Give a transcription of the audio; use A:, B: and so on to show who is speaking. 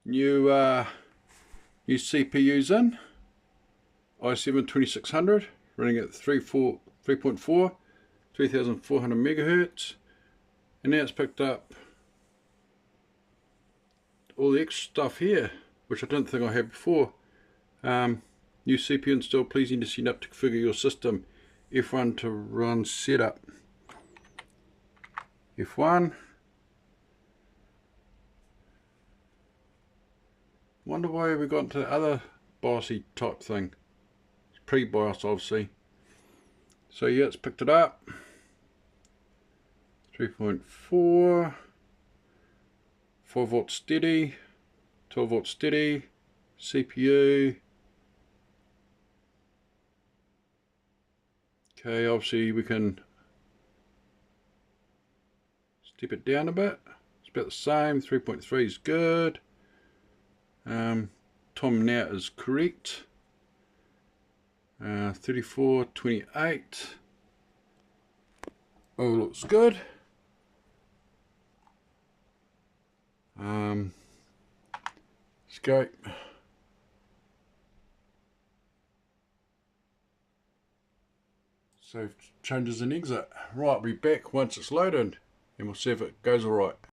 A: New new CPUs in. i7-2600 running at 3.4 3400 megahertz, and now it's picked up all the extra stuff here, which I didn't think I had before. New CPU installed, please enter setup to configure your system. F1 to run setup. F1. Wonder why we got into the other BIOSy type thing. It's pre-BIOS obviously. So yeah, it's picked it up. 3.4, 4V steady, 12V steady, CPU. Okay, obviously we can step it down a bit. It's about the same. 3.3 is good. Time now is correct. 34:28. Oh, looks good. Escape. Save changes and exit. Right, we'll be back once it's loaded and we'll see if it goes alright.